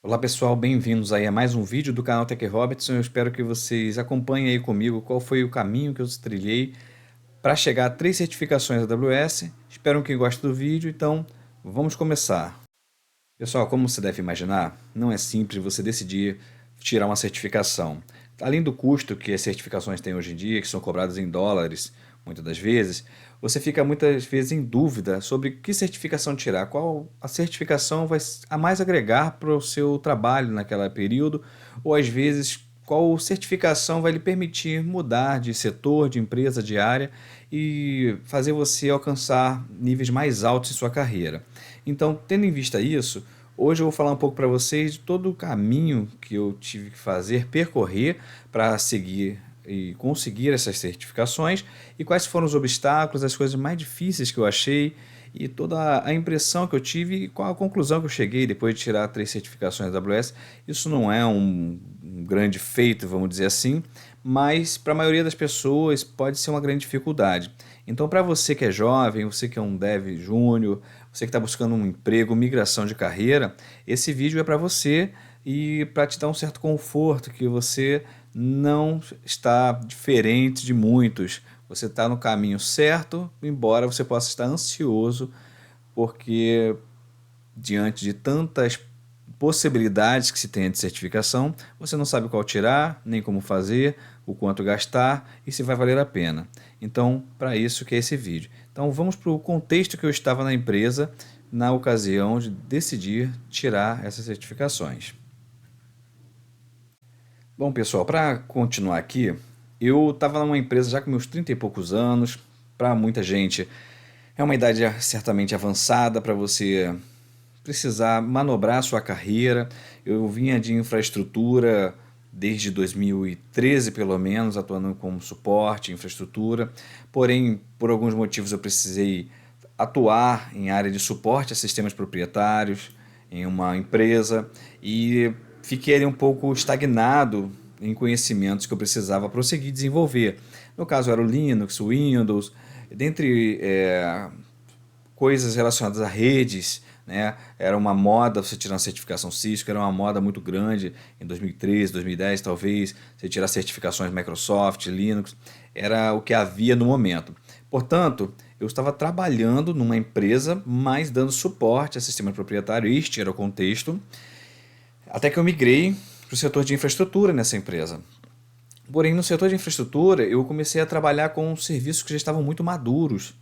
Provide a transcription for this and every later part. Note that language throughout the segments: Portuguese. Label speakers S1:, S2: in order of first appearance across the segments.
S1: Olá pessoal, bem-vindos aí a mais um vídeo do canal Tech Robertson. Eu espero que vocês acompanhem aí comigo qual foi o caminho que eu trilhei para chegar a 3 certificações da AWS. Espero que gostem do vídeo, então vamos começar. Pessoal, como você deve imaginar, não é simples você decidir tirar uma certificação. Além do custo que as certificações têm hoje em dia, que são cobradas em dólares, muitas das vezes, você fica muitas vezes em dúvida sobre que certificação tirar, qual a certificação vai a mais agregar para o seu trabalho naquele período, ou às vezes qual certificação vai lhe permitir mudar de setor, de empresa, de área e fazer você alcançar níveis mais altos em sua carreira. Então, tendo em vista isso, hoje eu vou falar um pouco para vocês de todo o caminho que eu tive que fazer, percorrer para seguir e conseguir essas certificações e quais foram os obstáculos, as coisas mais difíceis que eu achei e toda a impressão que eu tive e qual a conclusão que eu cheguei depois de tirar 3 certificações da AWS. Isso não é um grande feito, vamos dizer assim, mas para a maioria das pessoas pode ser uma grande dificuldade. Então, para você que é jovem, você que é um dev júnior, você que está buscando um emprego, migração de carreira, esse vídeo é para você e para te dar um certo conforto que você não está diferente de muitos. Você está no caminho certo, embora você possa estar ansioso, porque diante de tantas possibilidades que se tem de certificação, você não sabe qual tirar, nem como fazer, o quanto gastar e se vai valer a pena. Então, para isso que é esse vídeo. Então, vamos para o contexto que eu estava na empresa na ocasião de decidir tirar essas certificações. Bom, pessoal, para continuar aqui, eu estava numa empresa já com meus 30 e poucos anos. Para muita gente é uma idade certamente avançada para você precisar manobrar a sua carreira. Eu vinha de infraestrutura desde 2013, pelo menos, atuando como suporte, infraestrutura. Porém, por alguns motivos, eu precisei atuar em área de suporte a sistemas proprietários em uma empresa e fiquei ali um pouco estagnado em conhecimentos que eu precisava prosseguir desenvolver. No caso, era o Linux, o Windows, dentre coisas relacionadas a redes, né? Era uma moda você tirar uma certificação Cisco, era uma moda muito grande em 2013, 2010 talvez, você tirar certificações Microsoft, Linux, era o que havia no momento. Portanto, eu estava trabalhando numa empresa, mas dando suporte a sistema proprietário, este era o contexto, até que eu migrei para o setor de infraestrutura nessa empresa. Porém, no setor de infraestrutura, eu comecei a trabalhar com serviços que já estavam muito maduros.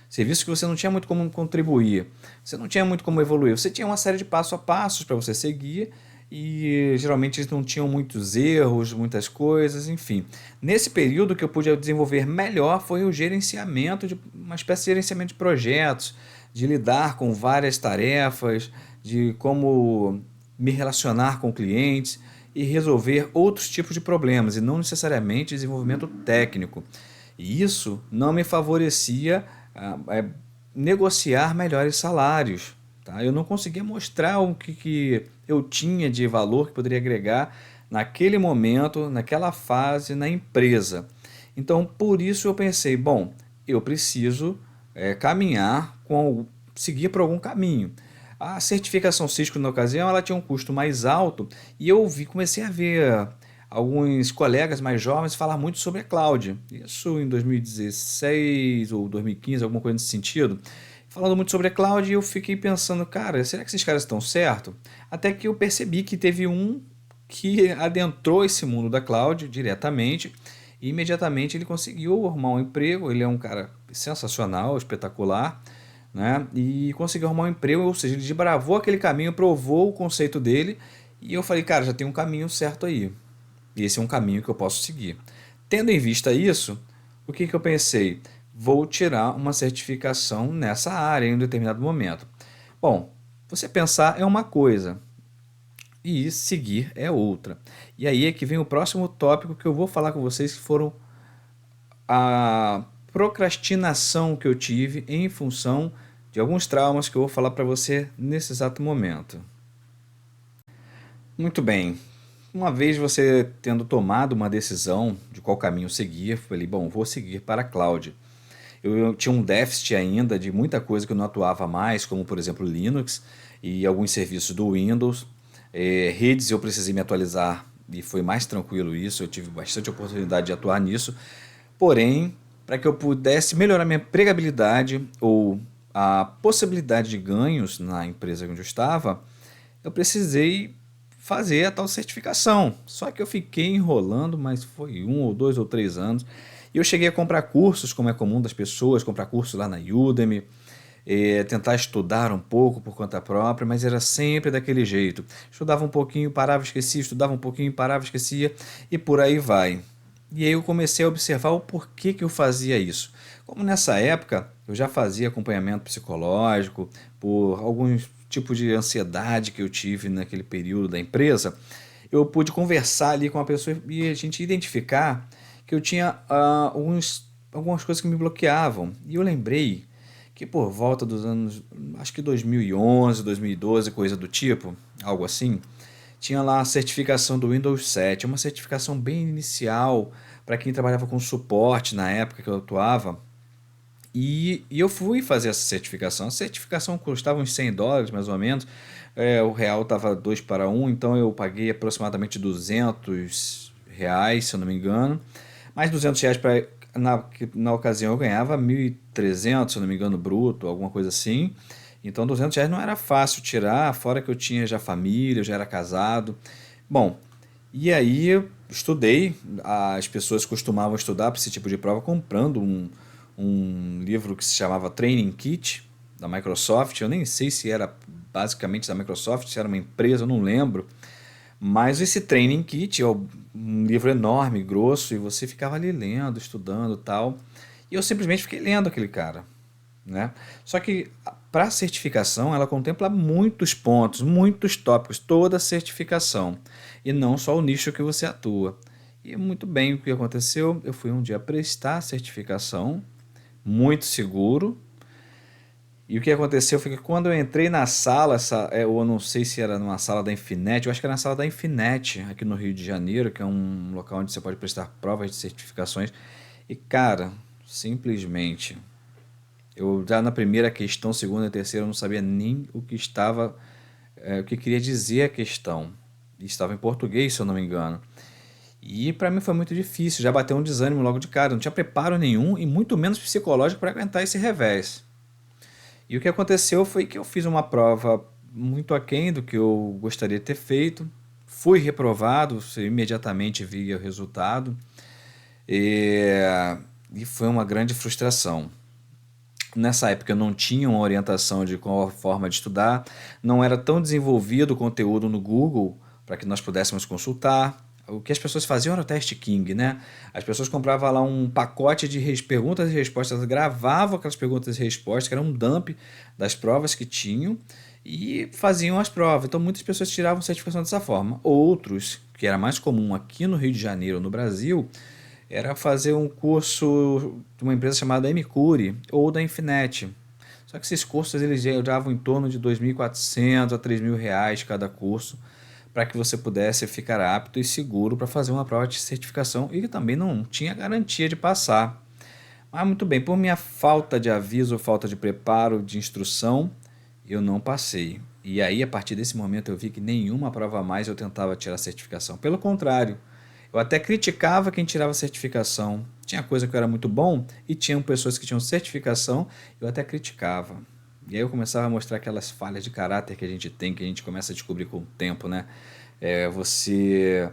S1: Serviços que você não tinha muito como contribuir, você não tinha muito como evoluir. Você tinha uma série de passo a passos para você seguir e geralmente eles não tinham muitos erros, muitas coisas, enfim. Nesse período que eu pude desenvolver melhor foi o gerenciamento de uma espécie de gerenciamento de projetos, de lidar com várias tarefas, de como me relacionar com clientes e resolver outros tipos de problemas e não necessariamente desenvolvimento técnico. E isso não me favorecia negociar melhores salários. Tá? Eu não conseguia mostrar o que eu tinha de valor que poderia agregar naquele momento, naquela fase, na empresa. Então, por isso eu pensei, bom, eu preciso caminhar seguir por algum caminho. A certificação Cisco na ocasião ela tinha um custo mais alto e comecei a ver alguns colegas mais jovens falar muito sobre a cloud. Isso em 2016 ou 2015, alguma coisa nesse sentido. Falando muito sobre a cloud, eu fiquei pensando, cara, será que esses caras estão certo? Até que eu percebi que teve um que adentrou esse mundo da cloud diretamente e imediatamente ele conseguiu arrumar um emprego. Ele é um cara sensacional, espetacular, né? E conseguiu arrumar um emprego, ou seja, ele desbravou aquele caminho, provou o conceito dele e eu falei, cara, já tem um caminho certo aí. E esse é um caminho que eu posso seguir. Tendo em vista isso, o que eu pensei? Vou tirar uma certificação nessa área em um determinado momento. Bom, você pensar é uma coisa e seguir é outra. E aí é que vem o próximo tópico que eu vou falar com vocês, que foram a procrastinação que eu tive em função de alguns traumas que eu vou falar para você nesse exato momento. Muito bem. Uma vez você tendo tomado uma decisão de qual caminho seguir, eu falei, bom, vou seguir para a cloud. Eu tinha um déficit ainda de muita coisa que eu não atuava mais, como por exemplo Linux e alguns serviços do Windows. Redes eu precisei me atualizar e foi mais tranquilo isso, eu tive bastante oportunidade de atuar nisso. Porém, para que eu pudesse melhorar minha empregabilidade ou a possibilidade de ganhos na empresa onde eu estava, eu precisei fazer a tal certificação. Só que eu fiquei enrolando, mas foi 1 ou 2 ou 3 anos. E eu cheguei a comprar cursos, como é comum das pessoas, comprar cursos lá na Udemy, tentar estudar um pouco por conta própria, mas era sempre daquele jeito. Estudava um pouquinho, parava, esquecia, estudava um pouquinho, parava, esquecia, e por aí vai. E aí eu comecei a observar o porquê que eu fazia isso. Como nessa época eu já fazia acompanhamento psicológico por alguns tipos de ansiedade que eu tive naquele período da empresa, eu pude conversar ali com a pessoa e a gente identificar que eu tinha algumas coisas que me bloqueavam. E eu lembrei que por volta dos anos, acho que 2011, 2012, coisa do tipo, algo assim, tinha lá a certificação do Windows 7, uma certificação bem inicial para quem trabalhava com suporte na época que eu atuava. E eu fui fazer essa certificação. A certificação custava uns US$ 100 mais ou menos. O real estava 2 para 1, então eu paguei aproximadamente R$ 200, se eu não me engano. Mais R$ 200 para na ocasião eu ganhava 1.300, se eu não me engano, bruto, alguma coisa assim. Então R$ 200 não era fácil tirar, fora que eu tinha já família, eu já era casado. Bom, e aí eu estudei, as pessoas costumavam estudar para esse tipo de prova comprando um livro que se chamava Training Kit da Microsoft. Eu nem sei se era basicamente da Microsoft, se era uma empresa, eu não lembro. Mas esse Training Kit é um livro enorme, grosso, e você ficava ali lendo, estudando e tal. E eu simplesmente fiquei lendo aquele cara, né? Só que para a certificação ela contempla muitos pontos, muitos tópicos, toda a certificação, e não só o nicho que você atua. E muito bem, o que aconteceu? Eu fui um dia prestar a certificação, muito seguro, e o que aconteceu foi que quando eu entrei na sala, eu não sei se era numa sala da Infinet, eu acho que era na sala da Infinet, aqui no Rio de Janeiro, que é um local onde você pode prestar provas de certificações. E cara, simplesmente, eu já na primeira questão, segunda e terceira, eu não sabia nem o que queria dizer a questão. E estava em português, se eu não me engano. E para mim foi muito difícil, já bateu um desânimo logo de cara, não tinha preparo nenhum e muito menos psicológico para aguentar esse revés. E o que aconteceu foi que eu fiz uma prova muito aquém do que eu gostaria de ter feito. Fui reprovado, você imediatamente via o resultado. E, e foi uma grande frustração. Nessa época eu não tinha uma orientação de qual forma de estudar, não era tão desenvolvido o conteúdo no Google para que nós pudéssemos consultar. O que as pessoas faziam era o teste King, né? As pessoas compravam lá um pacote de perguntas e respostas, gravavam aquelas perguntas e respostas, que era um dump das provas que tinham, e faziam as provas. Então muitas pessoas tiravam certificação dessa forma. Outros, que era mais comum aqui no Rio de Janeiro, no Brasil, era fazer um curso de uma empresa chamada Mcure ou da Infinet. Só que esses cursos eles geravam em torno de 2.400 a R$ 3.000 cada curso, para que você pudesse ficar apto e seguro para fazer uma prova de certificação, e que também não tinha garantia de passar. Mas muito bem, por minha falta de aviso, falta de preparo, de instrução, eu não passei. E aí, a partir desse momento, eu vi que nenhuma prova a mais eu tentava tirar a certificação. Pelo contrário, eu até criticava quem tirava certificação. Tinha coisa que eu era muito bom e tinham pessoas que tinham certificação, eu até criticava. E aí eu começava a mostrar aquelas falhas de caráter que a gente tem, que a gente começa a descobrir com o tempo, né? Você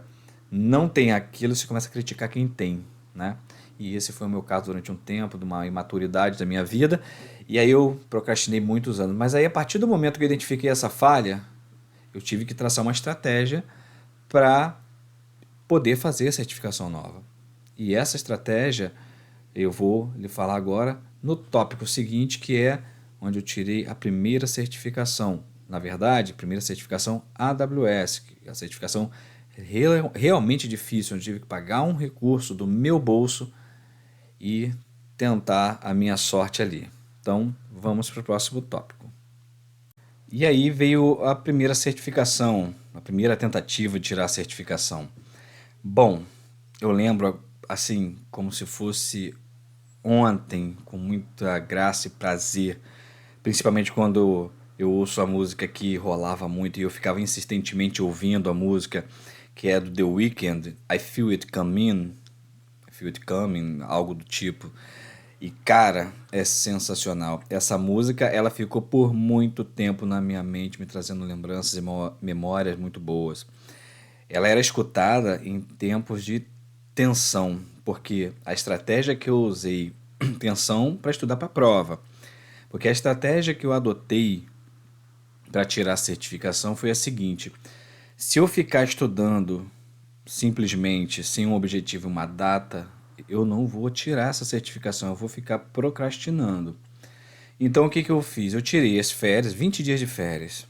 S1: não tem aquilo, você começa a criticar quem tem, né? E esse foi o meu caso durante um tempo, de uma imaturidade da minha vida. E aí eu procrastinei muitos anos. Mas aí, a partir do momento que eu identifiquei essa falha, eu tive que traçar uma estratégia para poder fazer a certificação nova. E essa estratégia eu vou lhe falar agora no tópico seguinte, que é onde eu tirei a primeira certificação. Na verdade, primeira certificação AWS, que é a certificação realmente difícil, onde eu tive que pagar um recurso do meu bolso e tentar a minha sorte ali. Então, vamos para o próximo tópico. E aí veio a primeira certificação, a primeira tentativa de tirar a certificação. Bom, eu lembro assim, como se fosse ontem, com muita graça e prazer, principalmente quando eu ouço a música que rolava muito e eu ficava insistentemente ouvindo a música, que é do The Weeknd, I Feel It Coming, I Feel It Coming, algo do tipo. E cara, é sensacional. Essa música, ela ficou por muito tempo na minha mente, me trazendo lembranças e memórias muito boas. Ela era escutada em tempos de tensão, porque a estratégia que eu usei, tensão para estudar para a prova, porque a estratégia que eu adotei para tirar a certificação foi a seguinte: se eu ficar estudando simplesmente sem um objetivo e uma data, eu não vou tirar essa certificação, eu vou ficar procrastinando. Então o que que eu fiz? Eu tirei as férias, 20 dias de férias,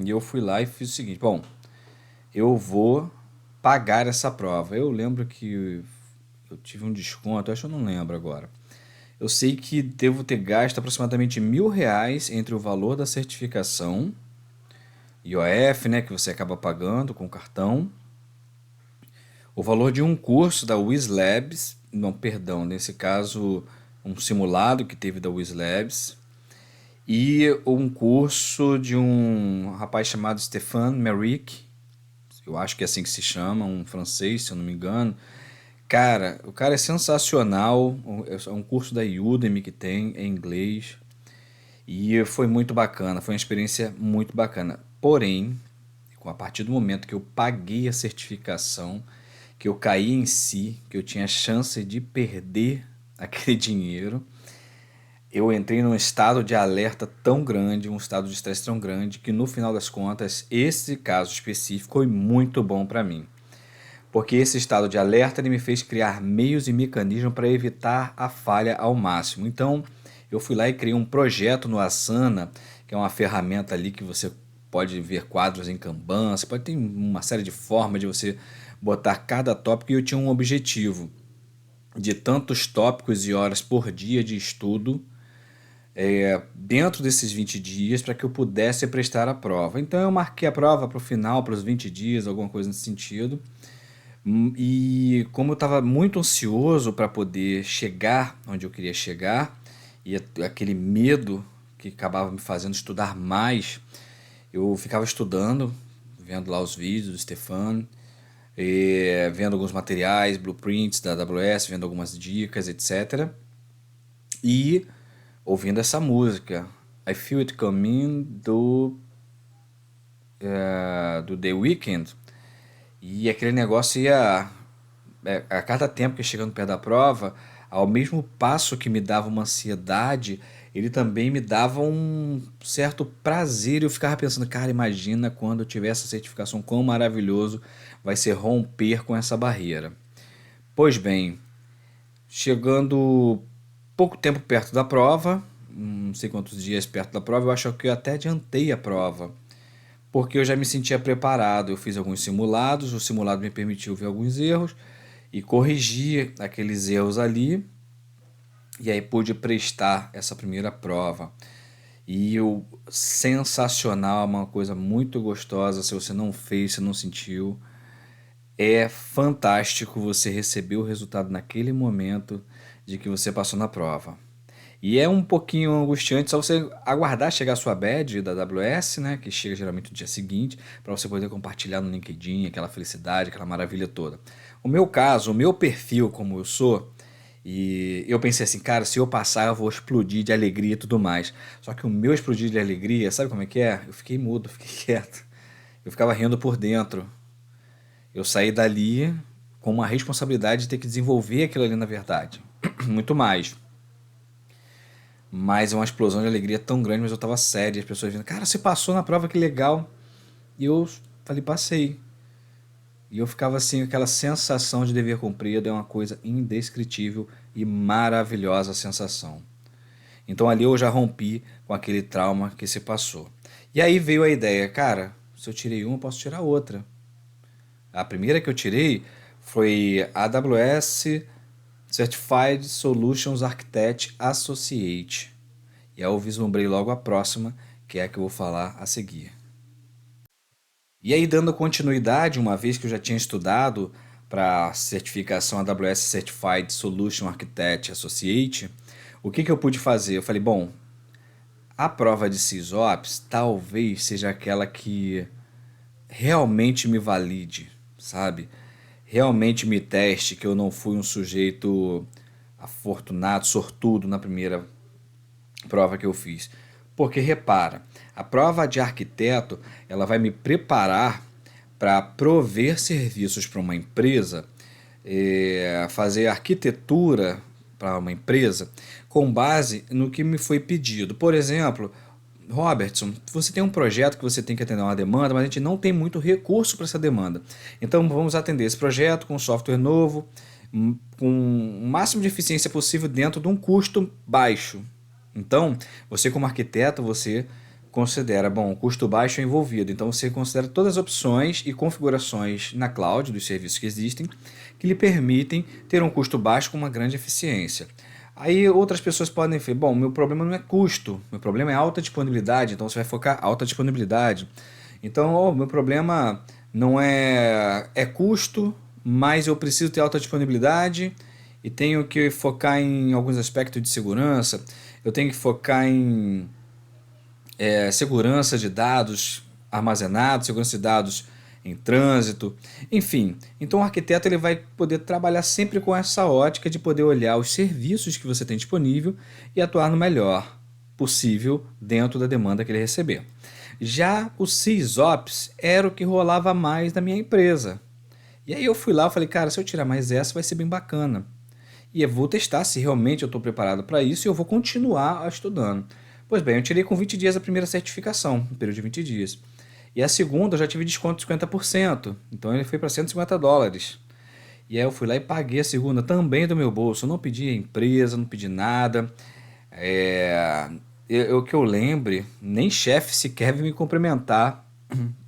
S1: e eu fui lá e fiz o seguinte: bom, eu vou pagar essa prova. Eu lembro que eu tive um desconto, acho que eu não lembro agora. Eu sei que devo ter gasto aproximadamente R$ 1.000 entre o valor da certificação, IOF, né, que você acaba pagando com o cartão, o valor de um curso da WizLabs, não, perdão, nesse caso, um simulado que teve da WizLabs, e um curso de um rapaz chamado Stéphane Méric, eu acho que é assim que se chama, um francês, se eu não me engano. Cara, o cara é sensacional, é um curso da Udemy que tem em inglês, e foi muito bacana, foi uma experiência muito bacana. Porém, a partir do momento que eu paguei a certificação, que eu caí em si, que eu tinha chance de perder aquele dinheiro, eu entrei num estado de alerta tão grande, um estado de estresse tão grande, que no final das contas, esse caso específico foi muito bom para mim. Porque esse estado de alerta ele me fez criar meios e mecanismos para evitar a falha ao máximo. Então, eu fui lá e criei um projeto no Asana, que é uma ferramenta ali que você pode ver quadros em Kanban, você pode ter uma série de formas de você botar cada tópico, e eu tinha um objetivo de tantos tópicos e horas por dia de estudo dentro desses 20 dias para que eu pudesse prestar a prova. Então eu marquei a prova para o final, para os 20 dias, alguma coisa nesse sentido. E como eu estava muito ansioso para poder chegar onde eu queria chegar, e aquele medo que acabava me fazendo estudar mais, eu ficava estudando, vendo lá os vídeos do Stefano, vendo alguns materiais, blueprints da AWS, vendo algumas dicas, etc. E ouvindo essa música, I Feel It Coming, do The Weeknd. E aquele negócio ia, a cada tempo que ia chegando perto da prova, ao mesmo passo que me dava uma ansiedade, ele também me dava um certo prazer. Eu ficava pensando, cara, imagina quando eu tiver essa certificação, quão maravilhoso vai ser romper com essa barreira. Pois bem, chegando pouco tempo perto da prova, não sei quantos dias perto da prova, eu acho que eu até adiantei a prova, porque eu já me sentia preparado. Eu fiz alguns simulados, o simulado me permitiu ver alguns erros e corrigir aqueles erros ali, e aí pude prestar essa primeira prova. E o sensacional, uma coisa muito gostosa, se você não fez, se não sentiu, é fantástico você receber o resultado naquele momento de que você passou na prova. E é um pouquinho angustiante só você aguardar chegar a sua badge da AWS, né, que chega geralmente no dia seguinte, para você poder compartilhar no LinkedIn aquela felicidade, aquela maravilha toda. O meu caso, o meu perfil como eu sou, e eu pensei assim, cara, se eu passar eu vou explodir de alegria e tudo mais. Só que o meu explodir de alegria, sabe como é que é? Eu fiquei mudo, fiquei quieto. Eu ficava rindo por dentro. Eu saí dali com uma responsabilidade de ter que desenvolver aquilo ali na verdade. Muito mais. Mas é uma explosão de alegria tão grande, mas eu tava sério. As pessoas dizendo, cara, você passou na prova, que legal. E eu falei, passei. E eu ficava assim, aquela sensação de dever cumprido é uma coisa indescritível e maravilhosa sensação. Então ali eu já rompi com aquele trauma que se passou. E aí veio a ideia, cara, se eu tirei uma, eu posso tirar outra. A primeira que eu tirei foi AWS Certified Solutions Architect Associate. E aí eu vislumbrei logo a próxima, que é a que eu vou falar a seguir. E aí, dando continuidade, uma vez que eu já tinha estudado para a certificação AWS Certified Solution Architect Associate, o que que eu pude fazer? Eu falei, bom, A prova de SysOps talvez seja aquela que realmente me valide, sabe? Realmente me teste que eu não fui um sujeito afortunado, sortudo na primeira prova que eu fiz. Porque repara, a prova de arquiteto, ela vai me preparar para prover serviços para uma empresa, fazer arquitetura para uma empresa com base no que me foi pedido. Por exemplo, Robertson, você tem um projeto que você tem que atender uma demanda, mas a gente não tem muito recurso para essa demanda. Então vamos atender esse projeto com um software novo, com o máximo de eficiência possível dentro de um custo baixo. Então, você como arquiteto, você considera, bom, o custo baixo é envolvido. Então você considera todas as opções e configurações na cloud dos serviços que existem que lhe permitem ter um custo baixo com uma grande eficiência. Aí outras pessoas podem falar, bom, meu problema não é custo, meu problema é alta disponibilidade, então você vai focar alta disponibilidade. Então, meu problema não é custo, mas eu preciso ter alta disponibilidade e tenho que focar em alguns aspectos de segurança, eu tenho que focar em segurança de dados armazenados, segurança de dados em trânsito, enfim. Então o arquiteto ele vai poder trabalhar sempre com essa ótica de poder olhar os serviços que você tem disponível e atuar no melhor possível dentro da demanda que ele receber. Já o SysOps era o que rolava mais na minha empresa. E aí eu fui lá e falei, cara, se eu tirar mais essa vai ser bem bacana. E eu vou testar se realmente eu estou preparado para isso e eu vou continuar estudando. Pois bem, eu tirei com 20 dias a primeira certificação, no período de 20 dias. E a segunda eu já tive desconto de 50%, então ele foi para US$ 150. E aí eu fui lá e paguei a segunda também do meu bolso. Eu não pedi empresa, não pedi nada. O que eu lembre, nem chefe sequer veio me cumprimentar.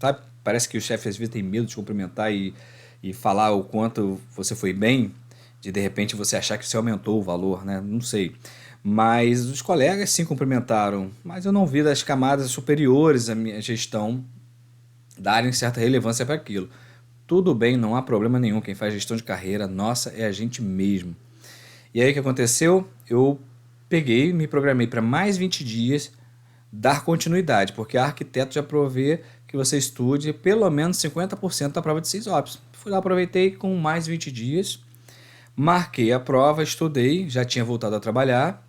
S1: Sabe? Parece que o chefe às vezes tem medo de cumprimentar e falar o quanto você foi bem, de repente você achar que você aumentou o valor, né? Não sei. Mas os colegas sim cumprimentaram, mas eu não vi das camadas superiores à minha gestão darem certa relevância para aquilo. Tudo bem, não há problema nenhum. Quem faz gestão de carreira, nossa, é a gente mesmo. E aí o que aconteceu? Eu peguei, me programei para mais 20 dias dar continuidade, porque a arquiteto já provê que você estude pelo menos 50% da prova de SysOps. Fui lá, aproveitei com mais 20 dias, marquei a prova, estudei, já tinha voltado a trabalhar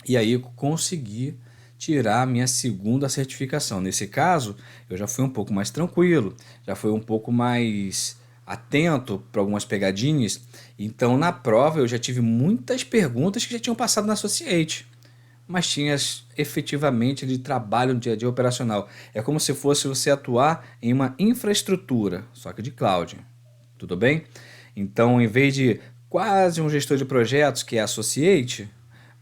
S1: e aí consegui tirar a minha segunda certificação. Nesse caso, eu já fui um pouco mais tranquilo, já fui um pouco mais atento para algumas pegadinhas. Então, na prova, eu já tive muitas perguntas que já tinham passado na Associate, mas tinha efetivamente de trabalho no dia a dia operacional. É como se fosse você atuar em uma infraestrutura, só que de cloud. Tudo bem? Então, em vez de quase um gestor de projetos, que é Associate,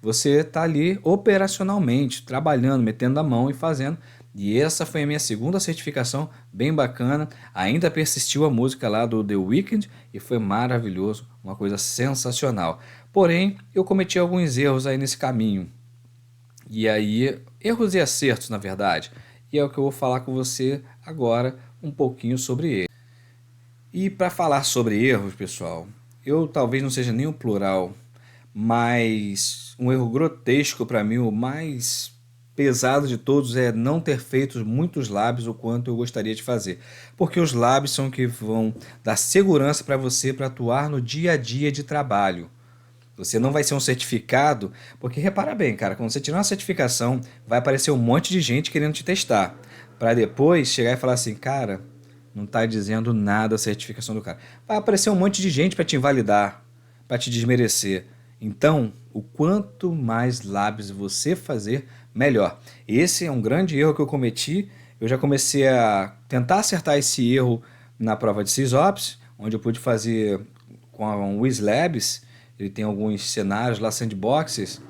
S1: você está ali operacionalmente, trabalhando, metendo a mão e fazendo. E essa foi a minha segunda certificação, bem bacana. Ainda persistiu a música lá do The Weeknd e foi maravilhoso, uma coisa sensacional. Porém, eu cometi alguns erros aí nesse caminho. E aí, erros e acertos, na verdade. E é o que eu vou falar com você agora um pouquinho sobre ele. E para falar sobre erros, pessoal, eu talvez não seja nem o plural, mas um erro grotesco para mim, o mais pesado de todos, é não ter feito muitos labs o quanto eu gostaria de fazer. Porque os labs são que vão dar segurança para você para atuar no dia a dia de trabalho. Você não vai ser um certificado, porque repara bem, cara, quando você tirar uma certificação, vai aparecer um monte de gente querendo te testar, para depois chegar e falar assim, cara, não está dizendo nada a certificação do cara. Vai aparecer um monte de gente para te invalidar, para te desmerecer. Então, o quanto mais labs você fazer, melhor. Esse é um grande erro que eu cometi. Eu já comecei a tentar acertar esse erro na prova de SysOps, onde eu pude fazer com a WizLabs. Ele tem alguns cenários lá, sandboxes,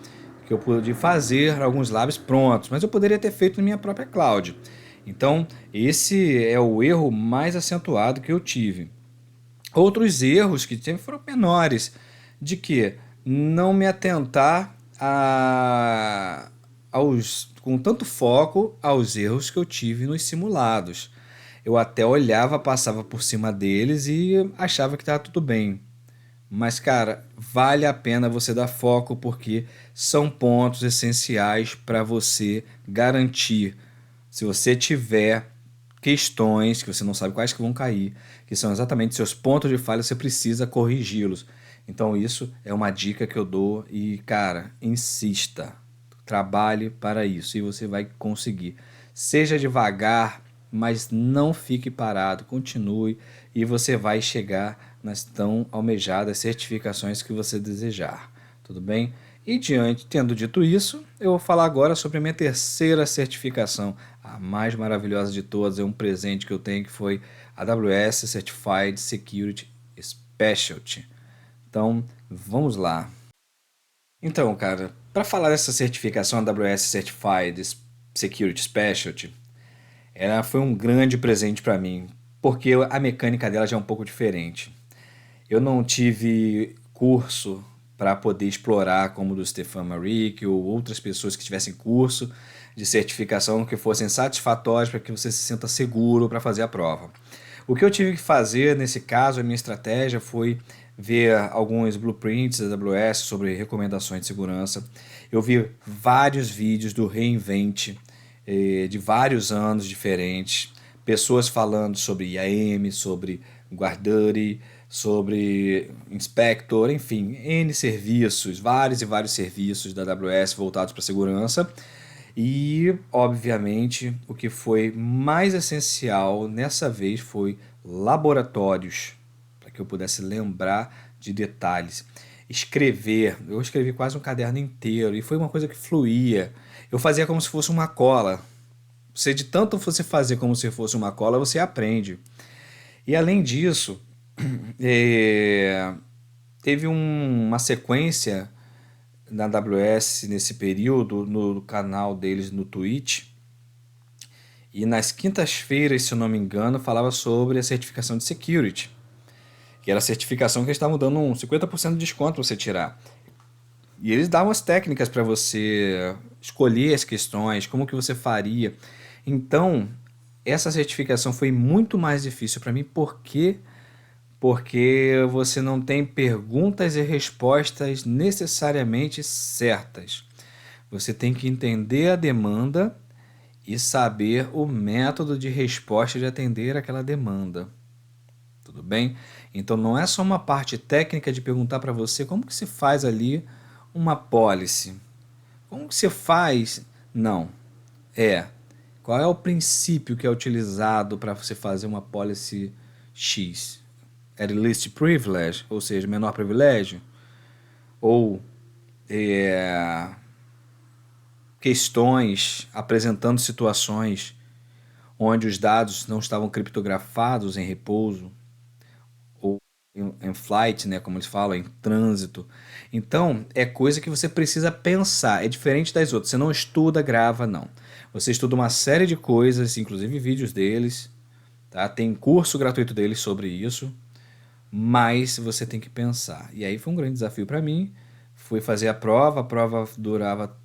S1: que eu pude fazer alguns labs prontos, mas eu poderia ter feito na minha própria cloud. Então, esse é o erro mais acentuado que eu tive. Outros erros que tive foram menores, de que não me atentar com tanto foco aos erros que eu tive nos simulados. Eu até olhava, passava por cima deles e achava que estava tudo bem. Mas, cara, vale a pena você dar foco porque são pontos essenciais para você garantir. Se você tiver questões que você não sabe quais que vão cair, que são exatamente seus pontos de falha, você precisa corrigi-los. Então, isso é uma dica que eu dou e, cara, insista. Trabalhe para isso e você vai conseguir. Seja devagar, mas não fique parado, continue e você vai chegar nas tão almejadas certificações que você desejar. Tudo bem? E tendo dito isso, eu vou falar agora sobre a minha terceira certificação, a mais maravilhosa de todas, é um presente que eu tenho que foi a AWS Certified Security Specialty. Então, vamos lá. Então, cara, para falar dessa certificação AWS Certified Security Specialty, ela foi um grande presente para mim, porque a mecânica dela já é um pouco diferente. Eu não tive curso para poder explorar como o do Stefan Maric ou outras pessoas que tivessem curso de certificação que fossem satisfatórios para que você se sinta seguro para fazer a prova. O que eu tive que fazer nesse caso, a minha estratégia foi ver alguns blueprints da AWS sobre recomendações de segurança. Eu vi vários vídeos do Reinvent de vários anos diferentes, pessoas falando sobre IAM, sobre GuardDuty, sobre Inspector, enfim, N serviços, vários e vários serviços da AWS voltados para segurança. E, obviamente, o que foi mais essencial nessa vez foi laboratórios, para que eu pudesse lembrar de detalhes. Escrever, eu escrevi quase um caderno inteiro e foi uma coisa que fluía. Eu fazia como se fosse uma cola. Você, de tanto você fazer como se fosse uma cola, você aprende. E além disso, teve uma sequência na AWS nesse período, no canal deles no Twitch. E nas quintas-feiras, se eu não me engano, falava sobre a certificação de security, que era a certificação que eles estavam dando um 50% de desconto para você tirar. E eles davam as técnicas para você escolher as questões, como que você faria. Então, essa certificação foi muito mais difícil para mim porque você não tem perguntas e respostas necessariamente certas. Você tem que entender a demanda e saber o método de resposta de atender aquela demanda. Tudo bem? Então não é só uma parte técnica de perguntar para você como que se faz ali uma policy. Como que se faz? Não. Qual é o princípio que é utilizado para você fazer uma policy X? É least privilege, ou seja, menor privilégio? Ou questões apresentando situações onde os dados não estavam criptografados em repouso ou em flight, né, como eles falam, em trânsito. Então, é coisa que você precisa pensar. É diferente das outras. Você não estuda, grava, não. Você estuda uma série de coisas, inclusive vídeos deles, tá? Tem curso gratuito deles sobre isso, mas você tem que pensar. E aí foi um grande desafio para mim. Fui fazer a prova durava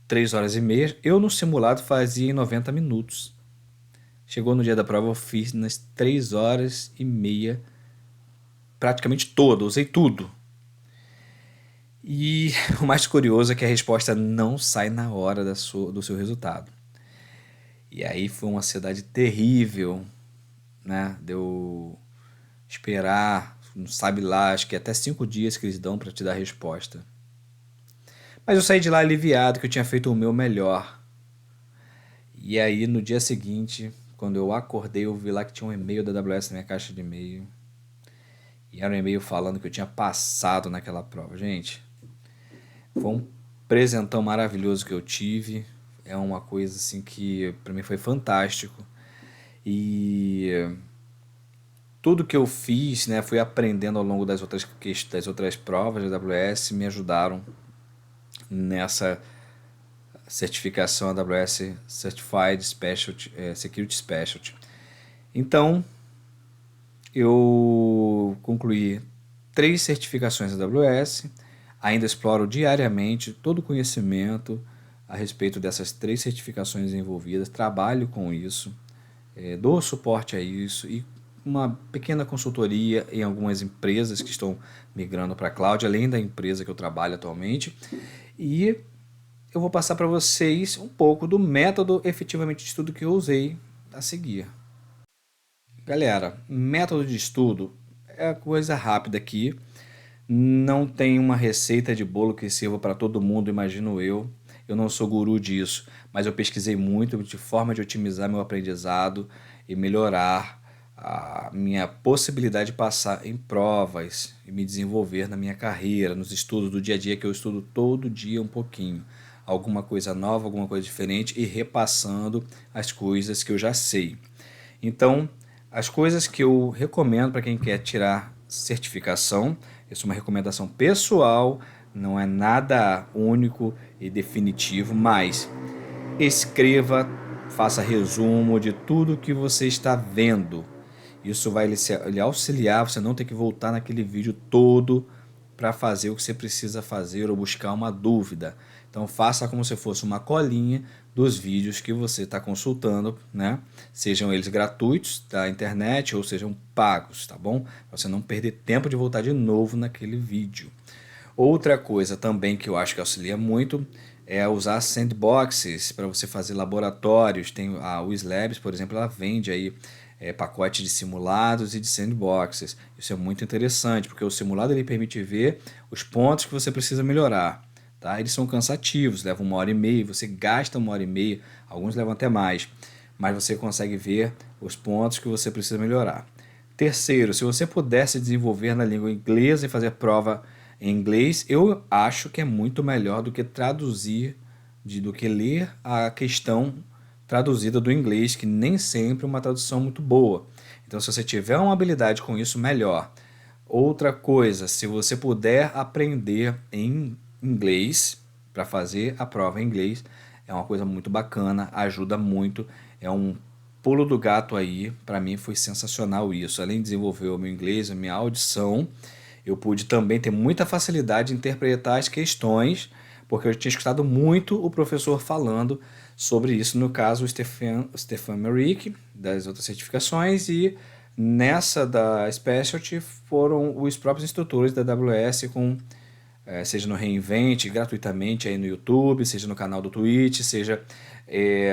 S1: 3 horas e meia. Eu no simulado fazia em 90 minutos. Chegou no dia da prova, eu fiz nas 3 horas e meia, praticamente toda, usei tudo. E o mais curioso é que a resposta não sai na hora do seu resultado. E aí foi uma ansiedade terrível, né? Deu esperar, não sabe lá, acho que até 5 dias que eles dão para te dar a resposta. Mas eu saí de lá aliviado que eu tinha feito o meu melhor. E aí no dia seguinte, quando eu acordei, eu vi lá que tinha um e-mail da AWS na minha caixa de e-mail. E era um e-mail falando que eu tinha passado naquela prova. Gente, foi um presentão maravilhoso que eu tive. É uma coisa assim que para mim foi fantástico. E tudo que eu fiz, né, fui aprendendo ao longo das outras provas da AWS, me ajudaram nessa certificação AWS Certified Specialty, Security Specialty. Então, eu concluí 3 certificações da AWS, ainda exploro diariamente todo o conhecimento a respeito dessas 3 certificações envolvidas, trabalho com isso, dou suporte a isso e uma pequena consultoria em algumas empresas que estão migrando para a cloud, além da empresa que eu trabalho atualmente. E eu vou passar para vocês um pouco do método efetivamente de estudo que eu usei a seguir. Galera, método de estudo é coisa rápida aqui. Não tem uma receita de bolo que sirva para todo mundo, imagino eu. Eu não sou guru disso, mas eu pesquisei muito de forma de otimizar meu aprendizado e melhorar a minha possibilidade de passar em provas e me desenvolver na minha carreira, nos estudos do dia a dia, que eu estudo todo dia um pouquinho. Alguma coisa nova, alguma coisa diferente e repassando as coisas que eu já sei. Então, as coisas que eu recomendo para quem quer tirar certificação, isso é uma recomendação pessoal, não é nada único e definitivo, mas escreva, faça resumo de tudo que você está vendo. Isso vai lhe auxiliar, você não ter que voltar naquele vídeo todo para fazer o que você precisa fazer ou buscar uma dúvida. Então faça como se fosse uma colinha dos vídeos que você está consultando, né? Sejam eles gratuitos da internet ou sejam pagos, tá bom? Pra você não perder tempo de voltar de novo naquele vídeo. Outra coisa também que eu acho que auxilia muito é usar sandboxes para você fazer laboratórios. Tem a WizLabs, por exemplo, ela vende aí pacote de simulados e de sandboxes. Isso é muito interessante, porque o simulado ele permite ver os pontos que você precisa melhorar. Tá? Eles são cansativos, levam 1h30, você gasta 1h30, alguns levam até mais, mas você consegue ver os pontos que você precisa melhorar. Terceiro, se você pudesse desenvolver na língua inglesa e fazer prova em inglês, eu acho que é muito melhor do que traduzir, do que ler a questão traduzida do inglês, que nem sempre é uma tradução muito boa. Então, se você tiver uma habilidade com isso, melhor. Outra coisa, se você puder aprender em inglês para fazer a prova em inglês, é uma coisa muito bacana, ajuda muito, é um pulo do gato aí. Para mim foi sensacional isso. Além de desenvolver o meu inglês, a minha audição, eu pude também ter muita facilidade em interpretar as questões, porque eu tinha escutado muito o professor falando sobre isso, no caso o Stefan Merrick, das outras certificações, e nessa da Specialty foram os próprios instrutores da AWS, seja no Reinvent, gratuitamente aí no YouTube, seja no canal do Twitch, seja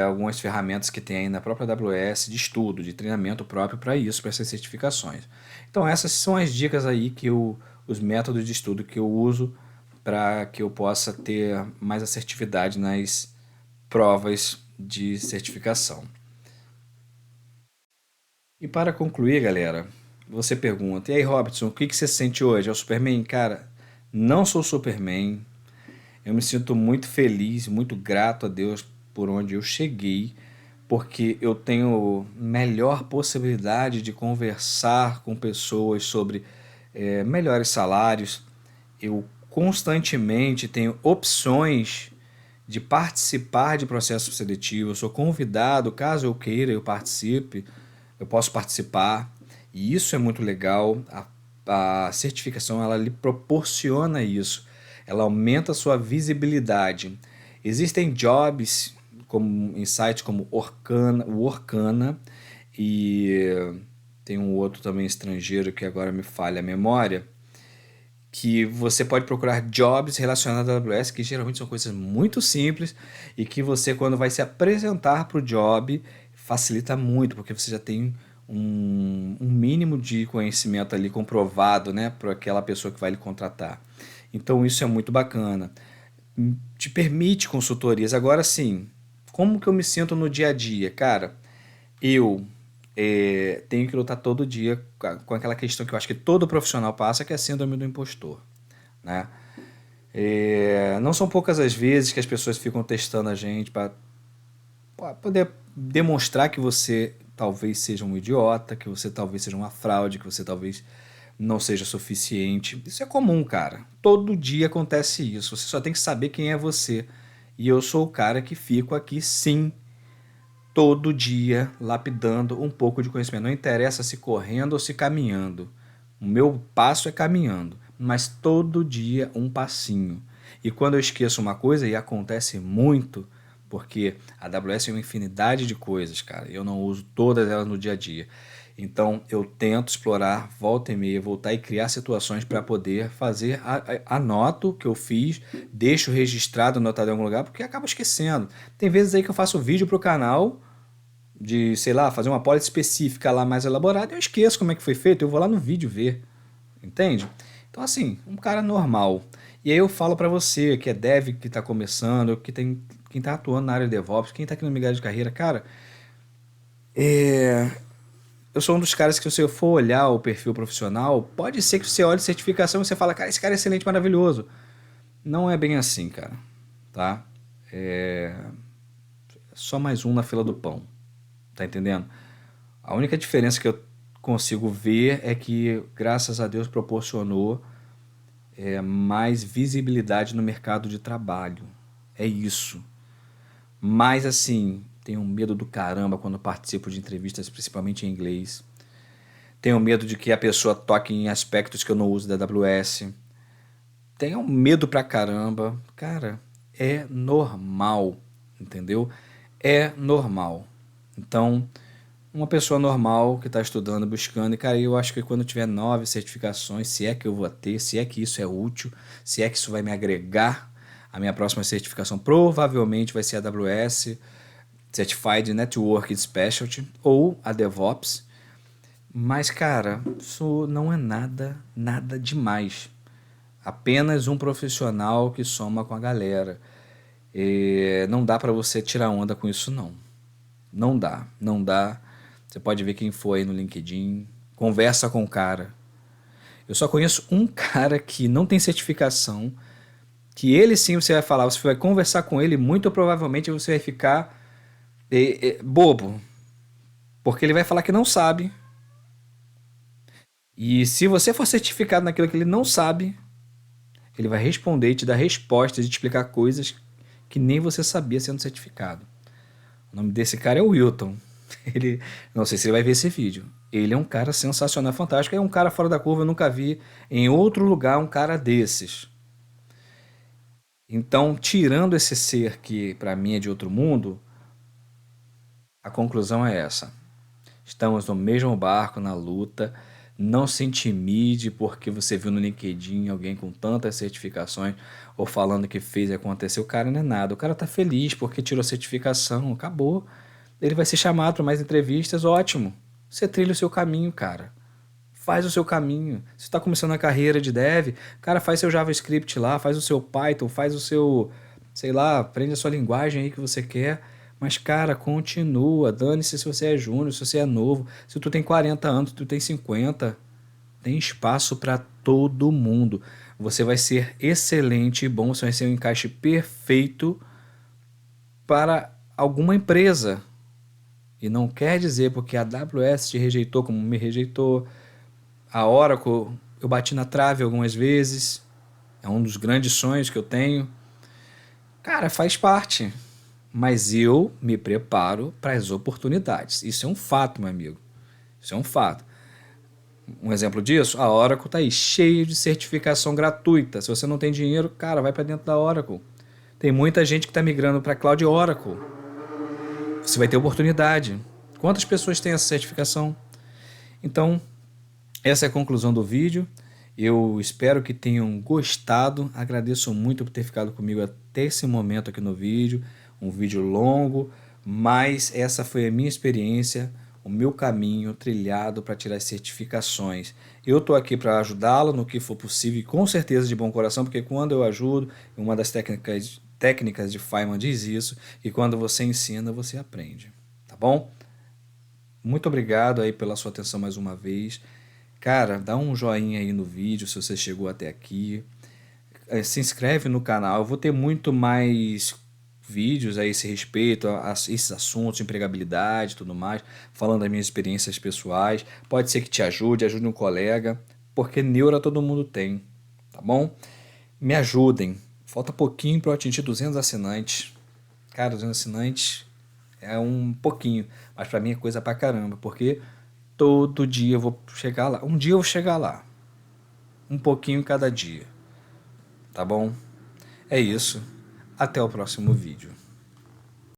S1: algumas ferramentas que tem aí na própria AWS de estudo, de treinamento próprio para isso, para essas certificações. Então essas são as dicas aí os métodos de estudo que eu uso para que eu possa ter mais assertividade nas provas de certificação. E para concluir, galera, você pergunta: e aí, Robertson, o que você sente hoje? É o Superman? Cara, não sou Superman. Eu me sinto muito feliz, muito grato a Deus por onde eu cheguei, porque eu tenho melhor possibilidade de conversar com pessoas sobre melhores salários. Eu constantemente tenho opções de participar de processo seletivo. Eu sou convidado, caso eu queira, eu participe, eu posso participar. E isso é muito legal. A certificação ela lhe proporciona isso. Ela aumenta a sua visibilidade. Existem jobs em sites como o Orkana e tem um outro também estrangeiro que agora me falha a memória, que você pode procurar jobs relacionados à AWS, que geralmente são coisas muito simples e que você, quando vai se apresentar para o job, facilita muito, porque você já tem um mínimo de conhecimento ali comprovado, né, para aquela pessoa que vai lhe contratar. Então isso é muito bacana. Te permite consultorias. Agora sim, como que eu me sinto no dia a dia? Cara, eu tenho que lutar todo dia com aquela questão que eu acho que todo profissional passa, que é a síndrome do impostor, né? Não são poucas as vezes que as pessoas ficam testando a gente para poder demonstrar que você talvez seja um idiota, que você talvez seja uma fraude, que você talvez não seja suficiente. Isso é comum, cara. Todo dia acontece isso. Você só tem que saber quem é você. E eu sou o cara que fico aqui, sim, todo dia lapidando um pouco de conhecimento. Não interessa se correndo ou se caminhando. O meu passo é caminhando, mas todo dia um passinho. E quando eu esqueço uma coisa, e acontece muito, porque a AWS é uma infinidade de coisas, cara, eu não uso todas elas no dia a dia. Então eu tento explorar, volta e meia, voltar e criar situações para poder fazer, anoto o que eu fiz, deixo registrado, anotado em algum lugar, porque acabo esquecendo. Tem vezes aí que eu faço vídeo pro canal de, sei lá, fazer uma policy específica lá mais elaborada, eu esqueço como é que foi feito, eu vou lá no vídeo ver, entende? Então assim, um cara normal. E aí eu falo para você que é dev, que tá começando, que tem quem tá atuando na área de DevOps, quem tá aqui no migrante de carreira, cara, eu sou um dos caras que, se eu for olhar o perfil profissional, pode ser que você olhe certificação e você fala, cara, esse cara é excelente, maravilhoso. Não é bem assim, cara, tá? É só mais um na fila do pão, tá entendendo? A única diferença que eu consigo ver é que, graças a Deus, proporcionou mais visibilidade no mercado de trabalho. É isso. Mas, assim, tenho um medo do caramba quando participo de entrevistas, principalmente em inglês. Tenho medo de que a pessoa toque em aspectos que eu não uso da AWS. Tenho medo pra caramba. Cara, é normal, entendeu? É normal. Então, uma pessoa normal que está estudando, buscando, e cara, eu acho que quando tiver 9 certificações, se é que eu vou ter, se é que isso é útil, se é que isso vai me agregar, a minha próxima certificação provavelmente vai ser a AWS, Certified Network Specialty, ou a DevOps. Mas, cara, isso não é nada demais. Apenas um profissional que soma com a galera. E não dá para você tirar onda com isso, não. Não dá, não dá. Você pode ver quem foi aí no LinkedIn. Conversa com o cara. Eu só conheço um cara que não tem certificação, que ele sim você vai falar, você vai conversar com ele, muito provavelmente você vai ficar bobo. Porque ele vai falar que não sabe. E se você for certificado naquilo que ele não sabe, ele vai responder, te dar respostas e te explicar coisas que nem você sabia sendo certificado. O nome desse cara é Wilton. Ele, não sei se ele vai ver esse vídeo. Ele é um cara sensacional, fantástico. É um cara fora da curva, eu nunca vi em outro lugar um cara desses. Então, tirando esse ser que para mim é de outro mundo, a conclusão é essa. Estamos no mesmo barco, na luta. Não se intimide porque você viu no LinkedIn alguém com tantas certificações ou falando que fez e aconteceu. O cara não é nada. O cara tá feliz porque tirou a certificação. Acabou. Ele vai ser chamado para mais entrevistas. Ótimo. Você trilha o seu caminho, cara. Faz o seu caminho. Se está começando a carreira de dev, cara, faz seu JavaScript lá, faz o seu Python, faz o seu, sei lá, aprende a sua linguagem aí que você quer. Mas, cara, continua. Dane-se se você é júnior, se você é novo. Se tu tem 40 anos, se tu tem 50, tem espaço para todo mundo. Você vai ser excelente e bom, você vai ser um encaixe perfeito para alguma empresa. E não quer dizer porque a AWS te rejeitou como me rejeitou, a Oracle eu bati na trave algumas vezes, é um dos grandes sonhos que eu tenho. Cara, faz parte. Mas eu me preparo para as oportunidades. Isso é um fato, meu amigo. Isso é um fato. Um exemplo disso, a Oracle está aí cheia de certificação gratuita. Se você não tem dinheiro, cara, vai para dentro da Oracle. Tem muita gente que está migrando para Cloud Oracle. Você vai ter oportunidade. Quantas pessoas têm essa certificação? Então, essa é a conclusão do vídeo. Eu espero que tenham gostado. Agradeço muito por ter ficado comigo até esse momento aqui no vídeo. Um vídeo longo, mas essa foi a minha experiência, o meu caminho trilhado para tirar as certificações. Eu estou aqui para ajudá-lo no que for possível e com certeza de bom coração, porque quando eu ajudo, uma das técnicas de Feynman diz isso, e quando você ensina, você aprende. Tá bom? Muito obrigado aí pela sua atenção mais uma vez. Cara, dá um joinha aí no vídeo se você chegou até aqui. Se inscreve no canal. Eu vou ter muito mais vídeos a esse respeito, a esses assuntos de empregabilidade e tudo mais, falando das minhas experiências pessoais. Pode ser que te ajude, ajude um colega, porque neura todo mundo tem, tá bom? Me ajudem. Falta pouquinho para eu atingir 200 assinantes. Cara, 200 assinantes é um pouquinho, mas para mim é coisa pra caramba, porque todo dia eu vou chegar lá. Um dia eu vou chegar lá. Um pouquinho cada dia. Tá bom? É isso. Até o próximo vídeo.